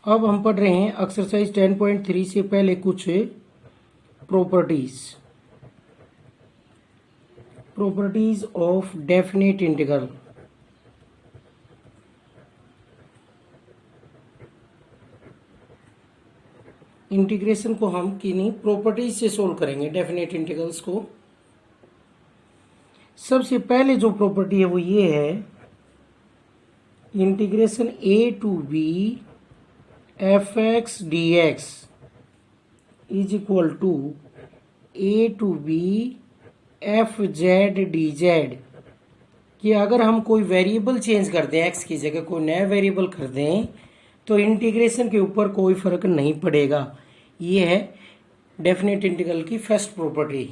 अब हम पढ़ रहे हैं एक्सरसाइज 10.3 से पहले कुछ properties of definite integral. Integration को हम किन्हीं प्रॉपर्टीज से सोल्व करेंगे, डेफिनेट इंटीग्रल्स को। सबसे पहले जो प्रॉपर्टी है वो ये है, integration a to b fx dx is equal to a to b fz dz। कि अगर हम कोई वेरिएबल चेंज कर दें, x की जगह कोई नया वेरिएबल कर दें, तो इंटीग्रेशन के ऊपर कोई फर्क नहीं पड़ेगा। ये है डेफिनेट इंटीग्रल की फर्स्ट प्रॉपर्टी।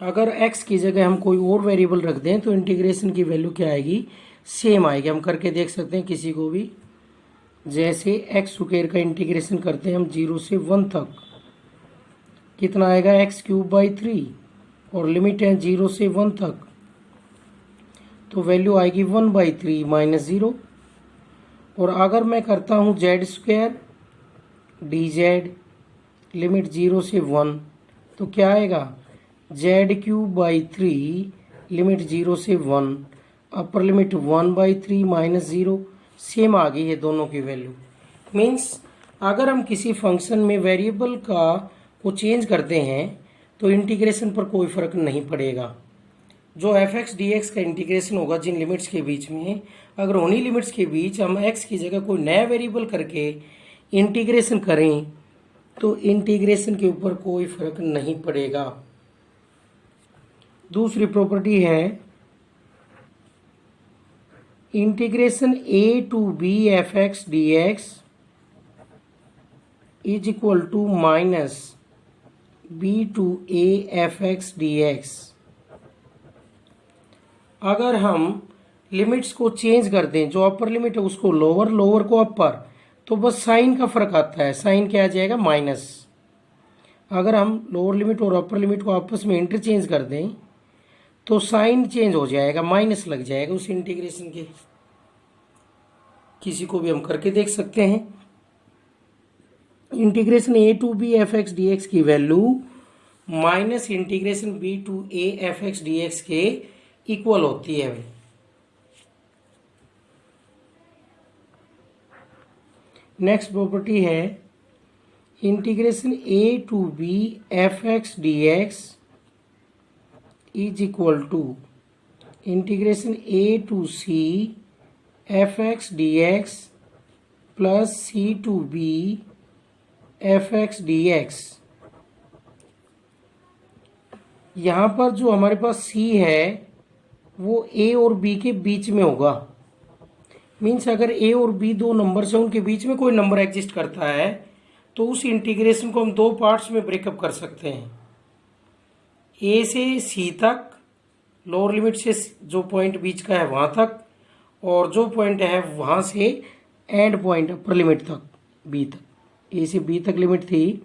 अगर x की जगह हम कोई और वेरिएबल रख दें तो इंटीग्रेशन की वैल्यू क्या आएगी, सेम आएगी। हम करके देख सकते हैं किसी को भी। जैसे एक्स स्क्वायर का इंटीग्रेशन करते हैं हम 0 से 1 तक, कितना आएगा x³ और लिमिट है 0 से 1 तक, तो वैल्यू आएगी 1/3 -0। और अगर मैं करता हूँ z² dz लिमिट 0 से 1, तो क्या आएगा z³ लिमिट 0 से 1, अपर लिमिट 1/3 -0। सेम आ गई है दोनों की वैल्यू। मीन्स अगर हम किसी फंक्शन में वेरिएबल को चेंज करते हैं तो इंटीग्रेशन पर कोई फर्क नहीं पड़ेगा। जो fx dx का इंटीग्रेशन होगा जिन लिमिट्स के बीच में, अगर उन्हीं लिमिट्स के बीच हम x की जगह कोई नया वेरिएबल करके इंटीग्रेशन करें तो इंटीग्रेशन के ऊपर कोई फर्क नहीं पड़ेगा। दूसरी प्रॉपर्टी है integration a to b fx dx is equal to minus b to a fx dx। अगर हम लिमिट्स को चेंज कर दें, जो अपर लिमिट है उसको लोअर, लोअर को अपर, तो बस साइन का फर्क आता है। साइन क्या आ जाएगा, माइनस। अगर हम लोअर लिमिट और अपर लिमिट को आपस में इंटरचेंज कर दें तो साइन चेंज हो जाएगा, माइनस लग जाएगा उस इंटीग्रेशन के। किसी को भी हम करके देख सकते हैं। Integration a to b fx dx की value minus integration b to a fx dx के इक्वल होती है। नेक्स्ट प्रॉपर्टी है integration a to b fx dx is equal to integration a to c fx dx plus c to b fx dx। यहाँ पर जो हमारे पास c है वो a और b के बीच में होगा। मीन्स अगर a और b दो नंबर्स हैं, उनके बीच में कोई नंबर एग्जिस्ट करता है तो उस इंटीग्रेशन को हम दो पार्ट्स में ब्रेकअप कर सकते हैं। a से c तक, लोअर लिमिट से जो पॉइंट बीच का है वहाँ तक, और जो पॉइंट है वहाँ से एंड पॉइंट अपर लिमिट तक, b तक। a से b तक लिमिट थी,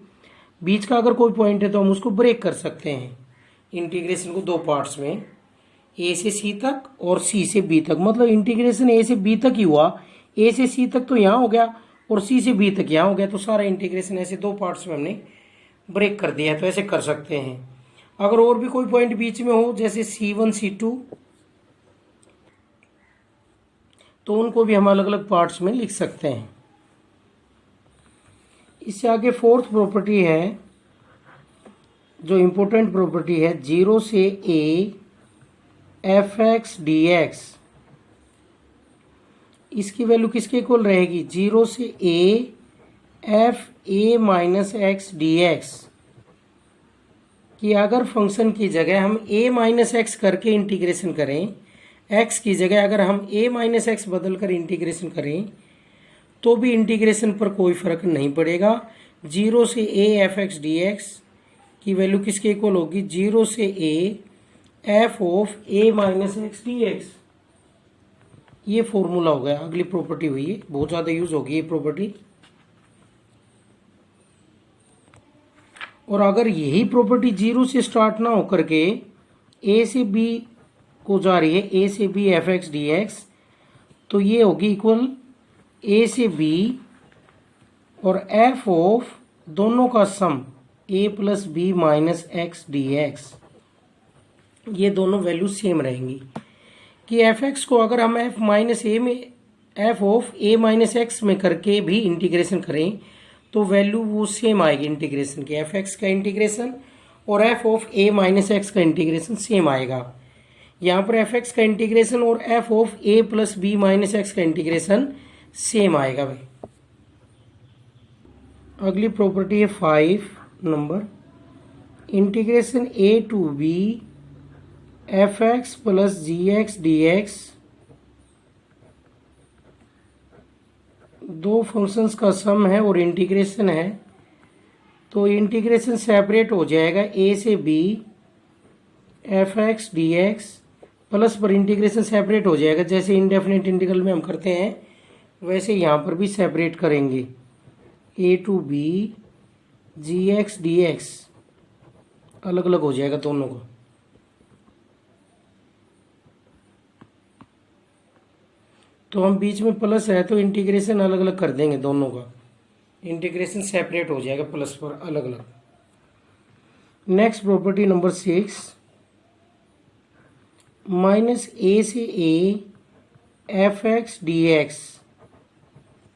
बीच का अगर कोई पॉइंट है तो हम उसको ब्रेक कर सकते हैं इंटीग्रेशन को दो पार्ट्स में, a से c तक और c से b तक। मतलब इंटीग्रेशन a से b तक ही हुआ, a से c तक तो यहाँ हो गया और c से b तक यहाँ हो गया, तो सारा इंटीग्रेशन ऐसे दो पार्ट्स में हमने ब्रेक कर दिया। तो ऐसे कर सकते हैं। अगर और भी कोई पॉइंट बीच में हो जैसे c1 c2, तो उनको भी हम अलग अलग पार्ट्स में लिख सकते हैं। इससे आगे फोर्थ प्रॉपर्टी है जो इम्पोर्टेंट प्रॉपर्टी है, 0 से a fx dx। इसकी वैल्यू किसके इक्वल रहेगी, 0 से a f a minus x dx। कि अगर फंक्शन की जगह हम a माइनस एक्स करके इंटीग्रेशन करें, x की जगह अगर हम a माइनस एक्स बदल कर इंटीग्रेशन करें तो भी इंटीग्रेशन पर कोई फर्क नहीं पड़ेगा। 0 से a fx dx की वैल्यू किसके इक्वल होगी, 0 से a f of a minus x dx। ये फॉर्मूला हो गया। अगली प्रॉपर्टी हुई है, बहुत ज़्यादा यूज होगी ये प्रॉपर्टी। और अगर यही प्रॉपर्टी 0 से स्टार्ट ना होकर के a से b को जा रही है, a से b fx dx, तो ये होगी इक्वल a से b और एफ ऑफ दोनों का सम a plus B minus x D x, ये दोनों वैल्यू सेम रहेंगी। कि एफ एक्स को अगर हम एफ माइनस ए में F of A minus x में करके भी इंटीग्रेशन करें तो वैल्यू वो सेम आएगी इंटीग्रेशन की, एफ एक्स का इंटीग्रेशन और F of A minus X का इंटीग्रेशन सेम आएगा। यहाँ पर एफ एक्स का इंटीग्रेशन और F of A plus B minus X का इंटीग्रेशन सेम आएगा भाई। अगली प्रॉपर्टी है 5 नंबर, integration A to B F X plus G x D X, दो फंक्शंस का सम है और इंटीग्रेशन है, तो इंटीग्रेशन सेपरेट हो जाएगा ए से B F x D x, plus पर इंटीग्रेशन सेपरेट हो जाएगा जैसे इंडेफिनिट इंटीग्रल में हम करते हैं वैसे यहाँ पर भी सेपरेट करेंगे। A to b g x D x अलग अलग हो जाएगा दोनों का। तो हम बीच में प्लस है तो इंटीग्रेशन अलग अलग कर देंगे दोनों का, इंटीग्रेशन सेपरेट हो जाएगा प्लस पर अलग अलग। Next property number 6, minus A से A F x D X,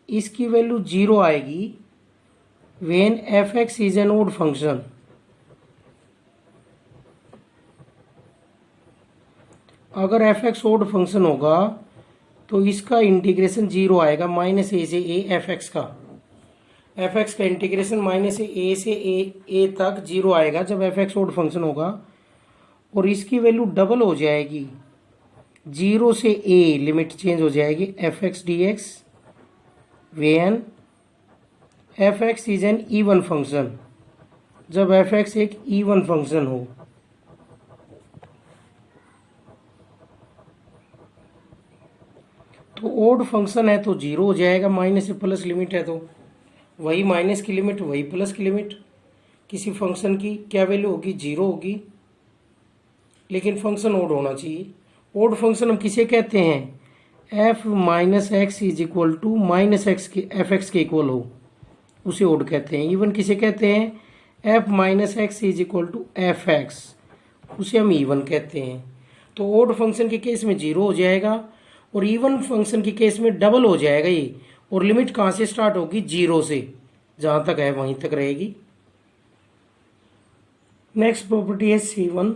इसकी वैल्यू 0 आएगी when F X is an odd function. अगर एफ एक्स ओड फंक्शन होगा तो इसका इंटीग्रेशन 0 आएगा, माइनस ए से ए एफ एक्स का, एफ एक्स का इंटीग्रेशन माइनस ए से ए तक 0 आएगा जब एफ एक्स ओड फंक्शन होगा, और इसकी वैल्यू डबल हो जाएगी 0 से ए, लिमिट चेंज हो जाएगी F x D x when F X is N even function, जब एफ एक्स एक इवन फंक्शन हो। तो ओड फंक्शन है तो 0 हो जाएगा, माइनस से प्लस लिमिट है तो वही माइनस की लिमिट वही प्लस की लिमिट, किसी फंक्शन की क्या वैल्यू होगी 0 होगी, लेकिन फंक्शन ओड होना चाहिए। ओड फंक्शन हम किसे कहते हैं, F minus X is equal to minus X के एफ एक्स के इक्वल हो, उसे ओड कहते हैं। इवन किसे कहते हैं, F minus X is equal to F X, उसे हम इवन कहते हैं। तो ओड फंक्शन के केस में 0 हो जाएगा और इवन फंक्शन के केस में डबल हो जाएगा ये, और लिमिट कहाँ से स्टार्ट होगी 0 से, जहाँ तक है वहीं तक रहेगी। नेक्स्ट प्रॉपर्टी है C1,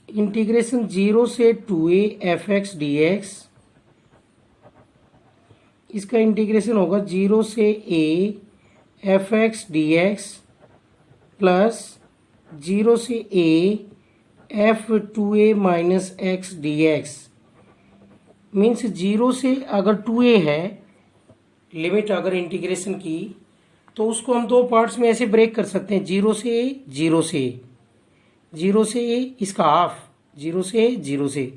इंटीग्रेशन 0 से 2a F x D X, इसका इंटीग्रेशन होगा 0 से a F x D x plus 0 से a F 2a minus x D x. Means 0 से अगर 2a है लिमिट अगर इंटीग्रेशन की, तो उसको हम दो पार्ट्स में ऐसे ब्रेक कर सकते हैं, 0 से a 0 से a, 0 से a इसका हाफ, 0 से a 0 से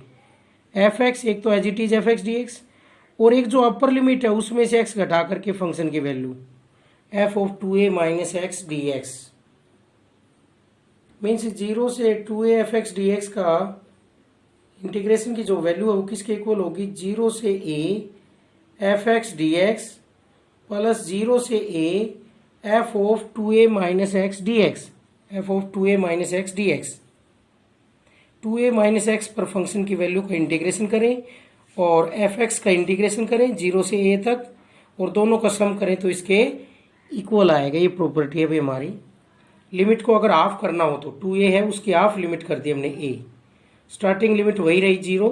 एफ एक्स, एक तो as it is F x D X, और एक जो अपर लिमिट है उसमें से x घटा करके फंक्शन की value F of 2a minus x D x. Means 0 से 2a F x D x का इंटीग्रेशन की जो वैल्यू है वो किसके इक्वल होगी, 0 से a F x D x plus 0 से a F of 2a minus x D x, F of 2a minus x D x. 2a minus x पर फंक्शन की वैल्यू का इंटीग्रेशन करें और एफ एक्स का इंटीग्रेशन करें 0 से a तक, और दोनों का सम करें तो इसके इक्वल आएगा। ये प्रॉपर्टी है भाई हमारी। लिमिट को अगर हाफ करना हो तो 2a है उसकी हाफ लिमिट कर दी हमने a, स्टार्टिंग लिमिट वही रही 0,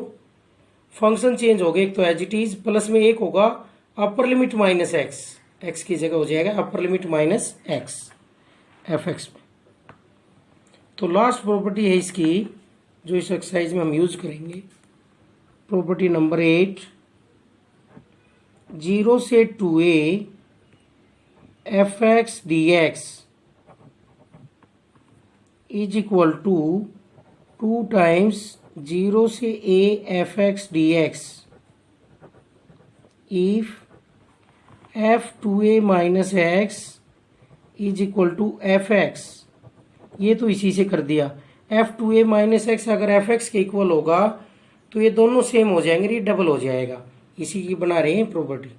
फंक्शन चेंज हो गया, एक तो एज इट इज प्लस में एक होगा अपर लिमिट माइनस एक्स, एक्स की जगह हो जाएगा अपर limit minus x f x में। तो लास्ट प्रॉपर्टी है इसकी जो इस एक्सरसाइज में हम यूज करेंगे, प्रॉपर्टी नंबर 8, 0 से 2a F x D x is equal to 2 times 0 से a F x D X if F 2a minus X is equal to F X. ये तो इसी से कर दिया, एफ 2a माइनस एक्स अगर एफ एक्स के इक्वल होगा तो ये दोनों सेम हो जाएंगे, ये डबल हो जाएगा, इसी की बना रहे हैं प्रॉपर्टी।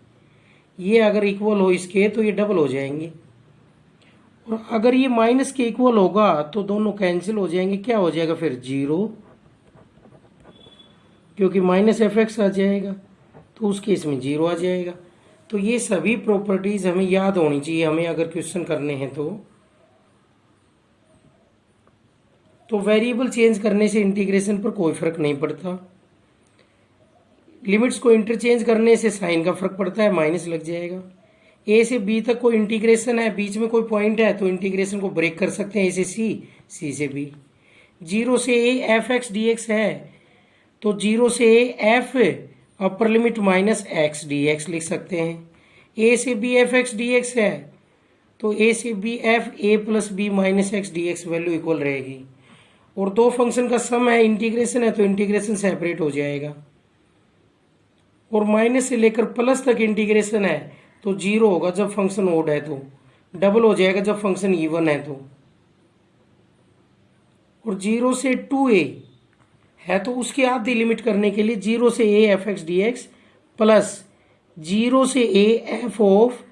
ये अगर इक्वल हो इसके तो ये डबल हो जाएंगे, और अगर ये माइनस के इक्वल होगा तो दोनों कैंसिल हो जाएंगे। क्या हो जाएगा फिर? 0, क्योंकि माइनस एफ एक्स आ जाएगा तो उस केस में 0 आ जाएगा। तो ये सभी प्रॉपर्टीज हमें याद होनी चाहिए हमें अगर क्वेश्चन करने हैं तो वेरिएबल चेंज करने से इंटीग्रेशन पर कोई फर्क नहीं पड़ता। लिमिट्स को इंटरचेंज करने से साइन का फर्क पड़ता है, माइनस लग जाएगा। ए से बी तक कोई इंटीग्रेशन है, बीच में कोई पॉइंट है तो इंटीग्रेशन को ब्रेक कर सकते हैं, ए से सी, सी से बी। 0 से A F x D X है तो 0 से ए F upper limit minus x D X लिख सकते हैं। ए से B F x D X है तो ए से B F A plus B minus x D X value equal रहेगी। और दो फंक्शन का सम है, इंटीग्रेशन है तो इंटीग्रेशन सेपरेट हो जाएगा। और माइनस से लेकर प्लस तक इंटीग्रेशन है तो 0 होगा जब फंक्शन ओड है, तो डबल हो जाएगा जब फंक्शन इवन है तो। और 0 से 2a है तो उसकी आधी लिमिट करने के लिए 0 से a F x D x plus 0 से a F of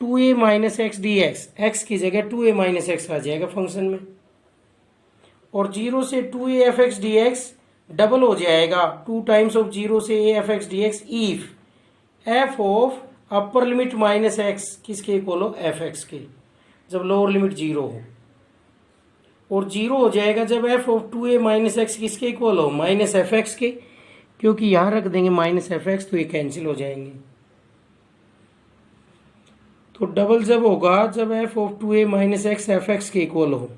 2a minus x D x, x की जगह 2a माइनस एक्स आ जाएगा फंक्शन में। और 0 से 2a F x D x double हो जाएगा 2 टाइम्स ऑफ 0 से a F x D X if F of upper limit minus x किसके इक्वल हो? एफ एक्स के, जब लोअर लिमिट 0 हो। और 0 हो जाएगा जब F of 2a minus x किसके इक्वल हो? माइनस एफ एक्स के, क्योंकि यहां रख देंगे माइनस एफ एक्स तो ये कैंसिल हो जाएंगे। तो डबल जब होगा जब F of 2a minus x f X के इक्वल हो,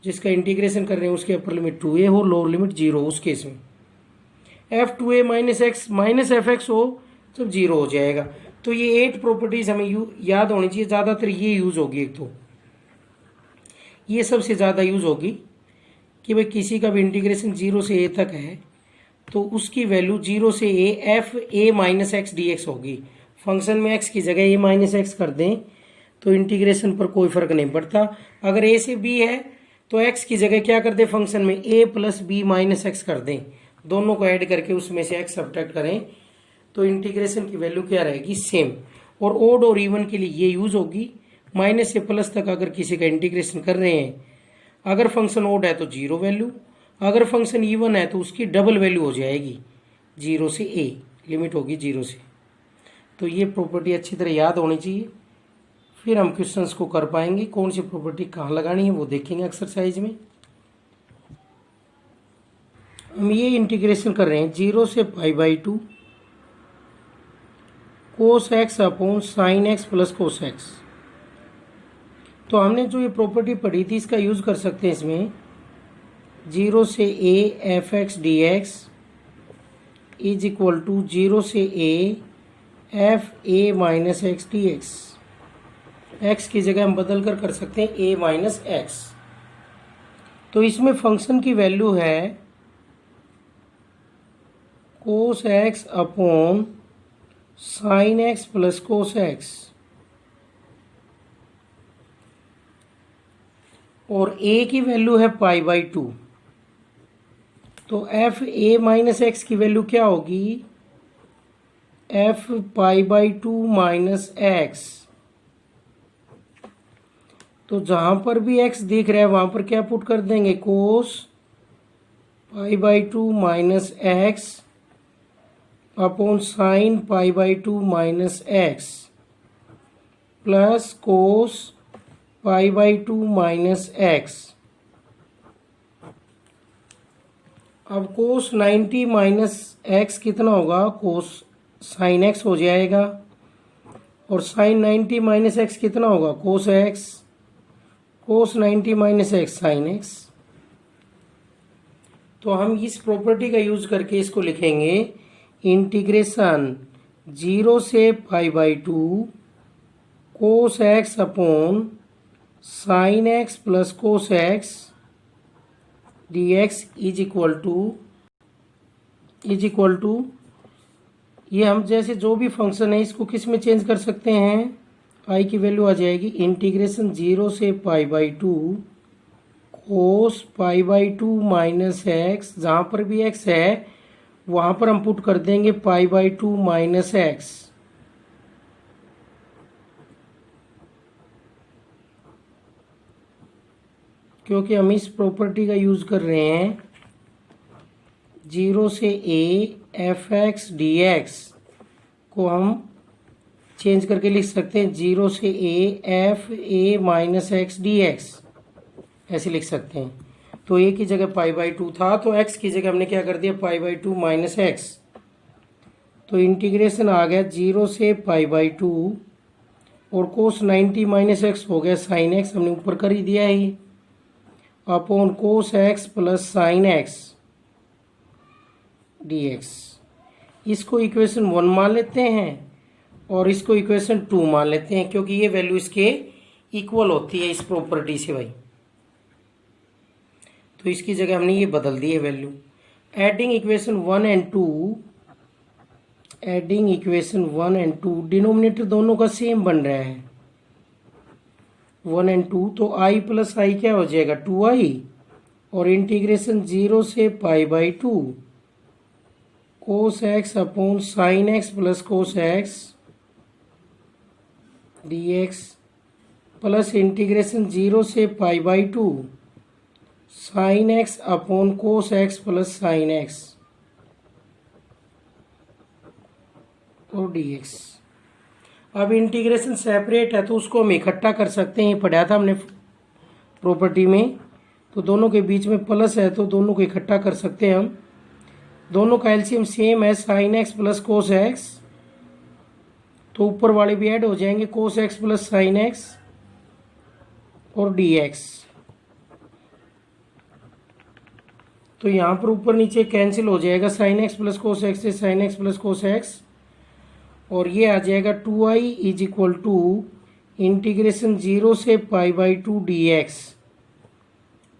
जिसका इंटीग्रेशन कर रहे हैं उसके अपर लिमिट 2a हो, लोअर लिमिट 0 हो, उस केस में F 2a minus x minus F x हो जब 0 हो जाएगा। तो ये 8 प्रॉपर्टीज हमें याद होनी चाहिए। ज़्यादातर ये यूज होगी, एक तो ये सबसे ज़्यादा यूज होगी कि भाई किसी का भी इंटीग्रेशन 0 से a तक है तो उसकी वैल्यू 0 से a F a minus x D x होगी। फंक्शन में x की जगह a माइनस एक्स कर दें तो इंटीग्रेशन पर कोई फर्क नहीं पड़ता। अगर a से b है तो x की जगह क्या कर दें? फंक्शन में a plus B minus x कर दें, दोनों को ऐड करके उसमें से x सब्ट्रैक्ट करें तो इंटीग्रेशन की वैल्यू क्या रहेगी? सेम। और ओड और इवन के लिए ये यूज होगी। माइनस से प्लस तक अगर किसी का इंटीग्रेशन कर रहे हैं, अगर फंक्शन ओड है तो 0 वैल्यू, अगर फंक्शन इवन है तो उसकी डबल वैल्यू हो जाएगी 0 से a, लिमिट होगी 0 से। तो ये प्रॉपर्टी अच्छी तरह याद होनी चाहिए, फिर हम क्वेश्चंस को कर पाएंगे। कौन सी प्रॉपर्टी कहाँ लगानी है वो देखेंगे एक्सरसाइज में। हम ये इंटीग्रेशन कर रहे हैं 0 से π/2 cos x upon sine x plus cos x. तो हमने जो ये प्रॉपर्टी पढ़ी थी इसका यूज कर सकते हैं इसमें। 0 से a F x D x is equal to 0 से a F a minus x D x. X की जगह हम बदल कर सकते हैं a माइनस एक्स। तो इसमें फंक्शन की वैल्यू है cos x upon sine x plus cos x, और a की वैल्यू है π/2। तो एफ a माइनस एक्स की वैल्यू क्या होगी? F π/2 minus x. तो जहां पर भी x दिख रहा है वहां पर क्या पुट कर देंगे? Cos π/2 minus x upon sine π/2 minus x plus cos π/2 minus x. अब कोस 90 माइनस एक्स कितना होगा? कोस साइन एक्स हो जाएगा। और साइन 90 माइनस एक्स कितना होगा? Cos x. Cos 90 minus x sine x. तो हम इस प्रॉपर्टी का यूज करके इसको लिखेंगे इंटीग्रेशन 0 से π/2 cos x upon sine x plus cos x D x is equal to ये हम जैसे जो भी फंक्शन है इसको किस में चेंज कर सकते हैं? आई की वैल्यू आ जाएगी इंटीग्रेशन 0 से π/2 कोस π/2 माइनस एक्स, जहाँ पर भी एक्स है वहाँ पर हम पुट कर देंगे π/2 माइनस एक्स, क्योंकि हम इस प्रॉपर्टी का यूज़ कर रहे हैं 0 से a f(x) dx को हम चेंज करके लिख सकते हैं 0 से a f(a minus x dx), ऐसे लिख सकते हैं। तो a की जगह π/2 था तो x की जगह हमने क्या कर दिया π/2 माइनस x। तो इंटीग्रेशन आ गया 0 से π/2 और कोस 90 माइनस x हो गया साइन x, हमने ऊपर कर ही दिया ही, upon cos x plus sine x dx। इसको इक्वेशन 1 मान लेते हैं और इसको इक्वेशन 2 मान लेते हैं, क्योंकि ये वैल्यू इसके इक्वल होती है इस प्रॉपर्टी से भाई। तो इसकी जगह हमने ये बदल दी है value. Adding equation 1 and 2, adding equation 1 and 2, denominator दोनों का सेम बन रहा है 1 एंड 2, तो i प्लस आई क्या हो जाएगा 2i, और इंटीग्रेशन 0 से π/2 cos x upon sine x plus cos x dx plus integration 0 से π/2 sine x upon cos x plus sine x और dx। अब इंटीग्रेशन सेपरेट है तो उसको हम इकट्ठा कर सकते हैं, पढ़ा था हमने प्रॉपर्टी में। तो दोनों के बीच में प्लस है तो दोनों को इकट्ठा कर सकते हैं हम। दोनों का एलसीएम सेम है sign x plus cos x, तो ऊपर वाले भी ऐड हो जाएंगे cos x plus sine X और dx। तो यहाँ पर ऊपर नीचे कैंसिल हो जाएगा sine x plus cos x से sine x plus cos x, और ये आ जाएगा 2i is equal to integration 0 से π/2 dx,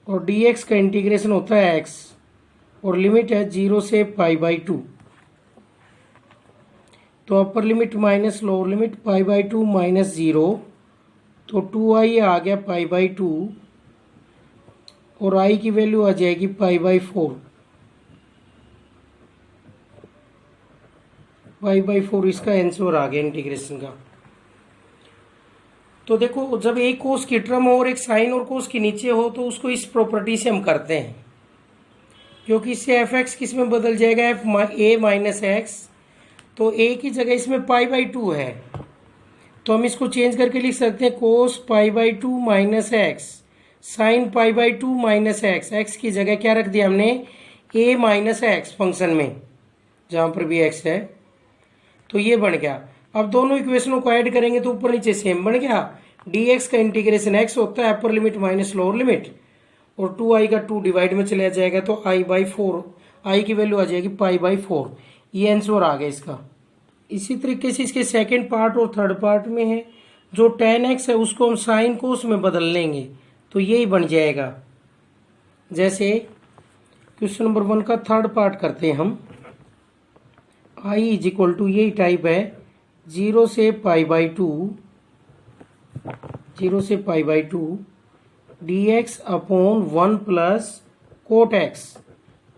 और dx का इंटीग्रेशन होता है x और लिमिट है 0 से π/2। तो upper limit minus lower limit π/2 minus 0, तो 2i आ गया π/2 और i की वैल्यू आ जाएगी π/4। π/4 इसका आंसर आ गया इंटीग्रेशन का। तो देखो जब एक कोस की टर्म हो और एक साइन और कोस के नीचे हो तो उसको इस प्रॉपर्टी से हम करते हैं, क्योंकि इससे एफ एक्स किस में बदल जाएगा एफ ए माइनस एक्स, तो ए की जगह इसमें π/2 है तो हम इसको चेंज करके लिख सकते हैं cos π/2 minus x sine π/2 minus x. X की जगह क्या रख दिया हमने ए माइनस एक्स फंक्शन में जहाँ पर भी एक्स है, तो ये बन गया। अब दोनों इक्वेशनों को ऐड करेंगे तो ऊपर नीचे सेम बन गया। dx का इंटीग्रेशन x होता है अपर लिमिट माइनस लोअर लिमिट, और 2i का 2 डिवाइड में चला जाएगा तो i/4, i की वैल्यू आ जाएगी π/4। ये आंसर आ गया इसका। इसी तरीके से इसके सेकंड पार्ट और थर्ड पार्ट में है जो tan x है उसको हम साइन कोस में बदल लेंगे तो यही बन जाएगा। जैसे क्वेश्चन नंबर 1 का थर्ड पार्ट करते हैं हम। i इज इक्वल टू यही टाइप है 0 से π/2 dx upon 1 plus coat x।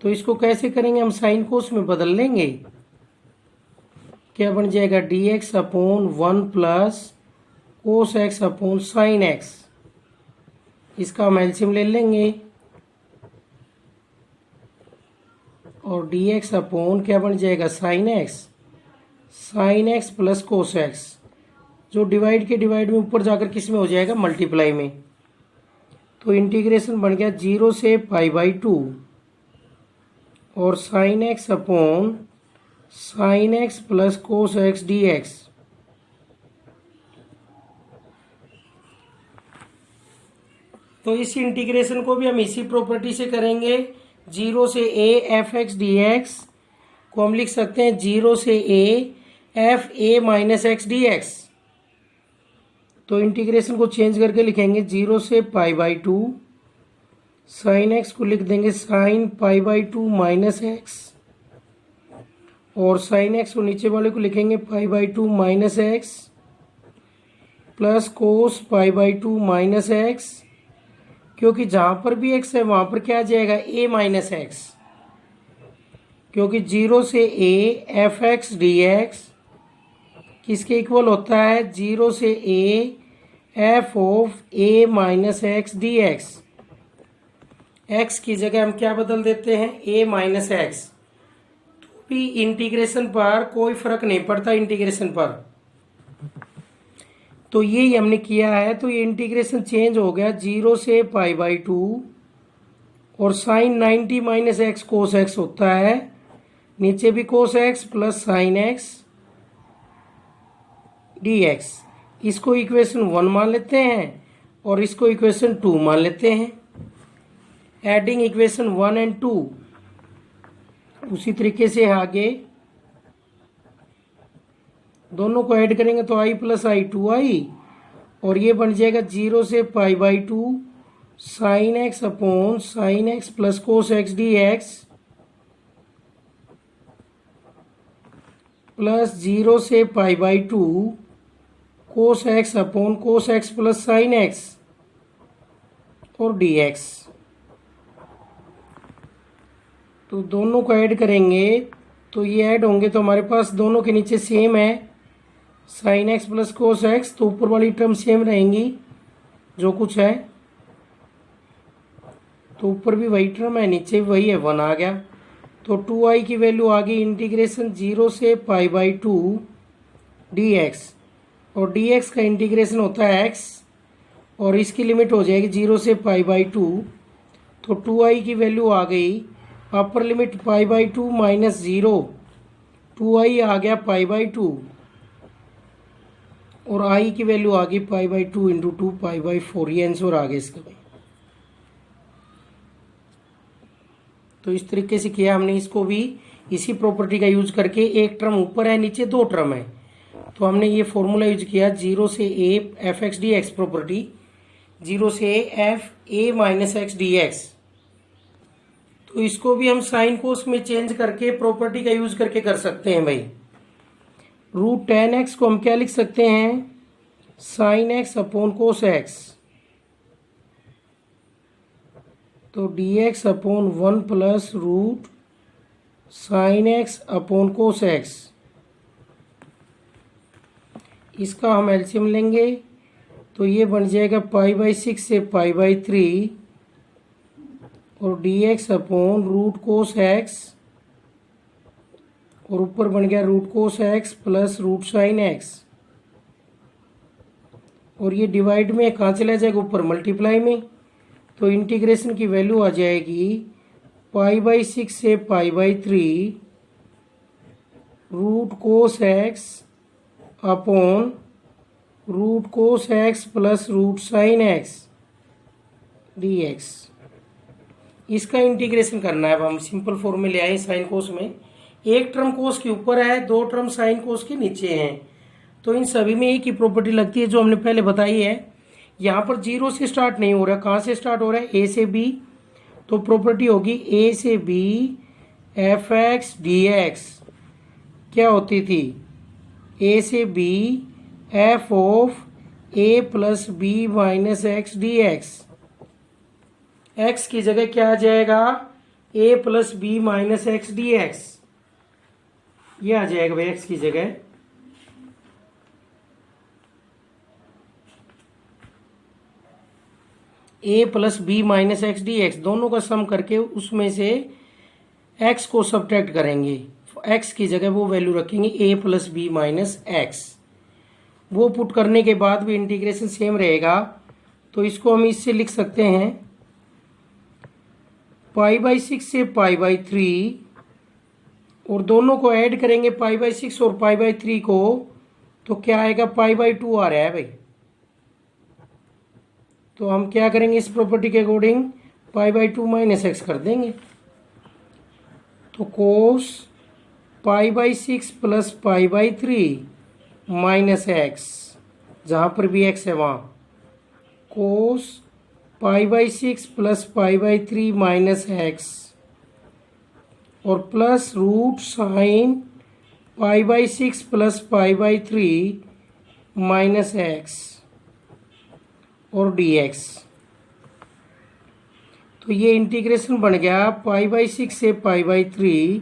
तो इसको कैसे करेंगे हम साइन कोस में बदल लेंगे, क्या बन जाएगा dx upon 1 plus cos x upon sine x। इसका हम एलसीएम ले लेंगे और dx अपॉन क्या बन जाएगा sine x plus cos x, जो डिवाइड के डिवाइड में ऊपर जाकर किस में हो जाएगा मल्टीप्लाई में। तो इंटीग्रेशन बन गया 0 से π/2 और sine x upon sine x plus cos x dx। तो इस इंटीग्रेशन को भी हम इसी प्रॉपर्टी से करेंगे। 0 से a f(x) dx को हम लिख सकते हैं 0 से a f(a minus x) dx। तो इंटीग्रेशन को चेंज करके लिखेंगे 0 से π/2, साइन x को लिख देंगे साइन π/2 माइनस x, और साइन x को नीचे वाले को लिखेंगे π/2 minus x plus cos π/2 minus x, क्योंकि जहाँ पर भी x है वहाँ पर क्या आ जाएगा a माइनस x। क्योंकि 0 से a F x D x किसके इक्वल होता है, 0 से a F of a minus x D x. X की जगह हम क्या बदल देते हैं, a माइनस एक्स। तो भी इंटीग्रेशन पर कोई फर्क नहीं पड़ता, इंटीग्रेशन पर। तो ये हमने किया है, तो ये इंटीग्रेशन चेंज हो गया 0 से पाई बाई 2 और sine 90 minus X cos X होता है, नीचे भी cos x plus sine x D X. इसको इक्वेशन 1 मान लेते हैं और इसको इक्वेशन 2 मान लेते हैं। एडिंग इक्वेशन 1 एंड 2, उसी तरीके से आगे दोनों को ऐड करेंगे तो आई प्लस आई 2i, और ये बन जाएगा 0 से pi by 2 sine x upon sine x plus cos x D x plus 0 से pi by 2 cos x upon cos x plus sine X और डी एक्स। तो दोनों को ऐड करेंगे तो ये ऐड होंगे तो हमारे पास दोनों के नीचे सेम है sign x plus cos x, तो ऊपर वाली टर्म सेम रहेंगी जो कुछ है, तो ऊपर भी वही टर्म है नीचे भी वही है, 1 आ गया। तो 2i की वैल्यू आ गई इंटीग्रेशन 0 से पाई बाई 2 डी एक्स, और डी एक्स का इंटीग्रेशन होता है x, और इसकी लिमिट हो जाएगी 0 से पाई बाई 2। तो 2i की वैल्यू आ गई upper limit pi by 2 minus 0, 2i आ गया पाई बाई 2, और i की वैल्यू आ गई पाई बाई 2 इंटू 2 पाई बाई 4। ये आंसर आ गया इसका भाई। तो इस तरीके से किया हमने, इसको भी इसी प्रॉपर्टी का यूज करके, एक टर्म ऊपर है नीचे 2 टर्म है, तो हमने ये फॉर्मूला यूज किया 0 से a F x D x property, 0 से F a minus x D x. तो इसको भी हम साइन कोस में चेंज करके प्रॉपर्टी का यूज करके कर सकते हैं भाई। रूट 10x को हम क्या लिख सकते हैं, sine x upon cos x, तो dx upon 1 plus root sine x upon cos X. इसका हम एलसीएम लेंगे तो ये बन जाएगा पाई बाई 6 से पाई बाई 3 और dx upon root cos x, और ऊपर बन गया root cos x plus root sine X, और ये डिवाइड में कहाँ चला जाएगा, ऊपर मल्टीप्लाई में। तो इंटीग्रेशन की वैल्यू आ जाएगी पाई बाई 6 से pi by 3 root cos x upon root cos x plus root sine x D X. इसका इंटीग्रेशन करना है। अब हम सिंपल फॉर्म में ले आए साइन कोस में, एक टर्म कोस के ऊपर है, 2 टर्म साइन कोस के नीचे हैं, तो इन सभी में एक ही प्रॉपर्टी लगती है जो हमने पहले बताई है। यहाँ पर 0 से स्टार्ट नहीं हो रहा, कहाँ से स्टार्ट हो रहा है, a से b, तो प्रॉपर्टी होगी a से b F x D X क्या होती थी, a से b F of a plus b minus x D x. X की जगह क्या आ जाएगा, a plus b minus x D x, ये आ जाएगा भाई एक्स की जगह। a plus B minus x D X, दोनों का सम करके उसमें से x को सब्ट्रैक्ट करेंगे, x की जगह वो वैल्यू रखेंगे a plus B minus x. वो पुट करने के बाद भी इंटीग्रेशन सेम रहेगा, तो इसको हम इससे लिख सकते हैं पाई बाई 6 से पाई बाई 3, और दोनों को ऐड करेंगे पाई बाई 6 और पाई बाई 3 को, तो क्या आएगा, पाई बाई 2 आ रहा है भाई। तो हम क्या करेंगे, इस प्रॉपर्टी के according pi by 2 minus x कर देंगे, तो cos pi by 6 plus pi by 3 minus x, जहाँ पर भी एक्स है वहाँ, cos pi by 6 plus pi by 3 minus x, और plus root sine pi by 6 plus pi by 3 minus x और dx। तो ये इंटीग्रेशन बन गया पाई बाई 6 से पाई बाई 3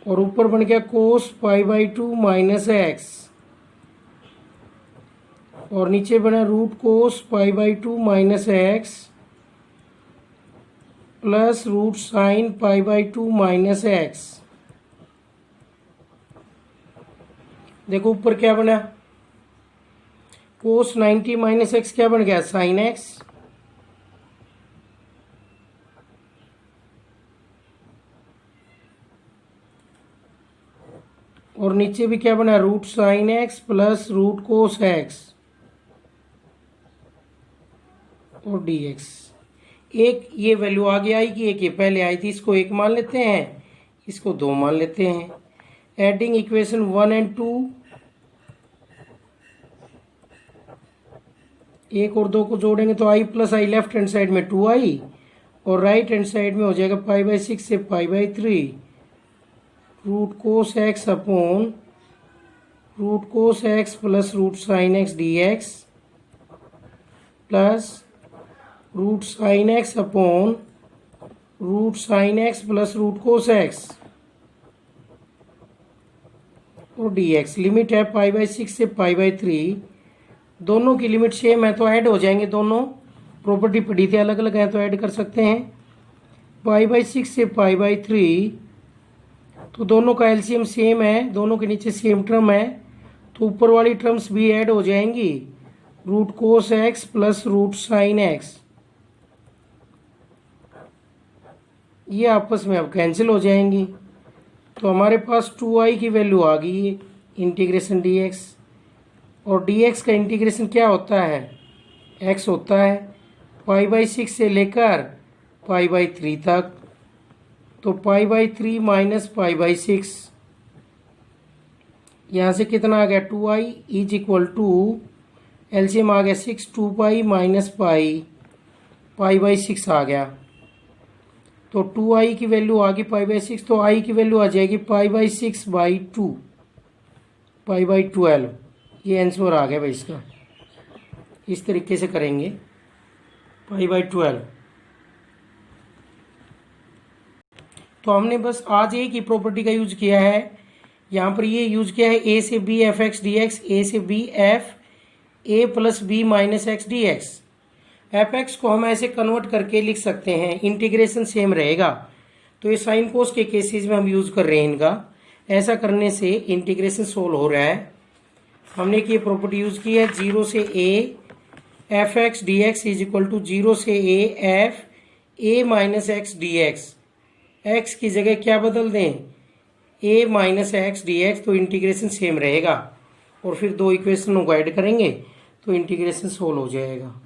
और ऊपर बन गया cos pi by two minus x, और नीचे बना root cos pi by two minus x plus root sine pi by two minus x. देखो ऊपर क्या बना, कोस 90 माइनस एक्स क्या बन गया, साइन एक्स, और नीचे भी क्या बना, root sine x plus root cos x और डी एक्स। एक ये वैल्यू आगे आएगी, एक ये पहले आई थी, इसको एक मान लेते हैं, इसको दो मान लेते हैं। एडिंग इक्वेशन 1 एंड 2, एक और दो को जोड़ेंगे तो I plus I left hand side में 2i और राइट हैंड साइड में हो जाएगा पाई बाई 6 से pi by 3 root cos x upon root cos x plus root sine x D x plus root sine x upon root sine x plus root cos x और d x. Limit है pi by 6 से pi by 3, दोनों की limit same है तो add हो जाएंगे, दोनों प्रॉपर्टी पढ़ी थी अलग अलग है तो ऐड कर सकते हैं। पाई बाई 6 से पाई बाई 3 तो दोनों का एलसीएम सेम है, दोनों के नीचे सेम टर्म है तो ऊपर वाली टर्म्स भी ऐड हो जाएंगी, root cos x plus root sine x, ये आपस में अब कैंसिल हो जाएंगी। तो हमारे पास 2i की वैल्यू आ गई, इंटीग्रेशन dx, और dx का इंटीग्रेशन क्या होता है, x होता है पाई बाई 6 से लेकर पाई बाई 3 तक, तो pi by 3 minus pi by 6, यहाँ से कितना आ गया 2i is equal to LCM आ गया 6, 2 माइनस पाई बाई 6 आ गया, तो 2i की वैल्यू आ गई पाई बाई 6, तो i की वैल्यू आ जाएगी पाई बाई 6 बाई 2 पाई बाई 12, ये आंसर आ गया भाई इसका। इस तरीके से करेंगे पाई बाई 12। तो हमने बस आज एक ही प्रॉपर्टी का यूज किया है, यहाँ पर ये यूज किया है ए से B F x D x, a से B F A plus B minus x D x. F x को हम ऐसे कन्वर्ट करके लिख सकते हैं, इंटीग्रेशन सेम रहेगा, तो ये साइन कोस के केसेस में हम यूज कर रहे हैं इनका। ऐसा करने से इंटीग्रेशन सोल्व हो रहा है। हमने ये प्रॉपर्टी यूज की है 0 से A F x D x is equal to 0 से ए f a minus x D x. X की जगह क्या बदल दें, a minus x D x, तो इंटीग्रेशन सेम रहेगा और फिर दो इक्वेशनों को ऐड करेंगे तो इंटीग्रेशन सोल्व हो जाएगा।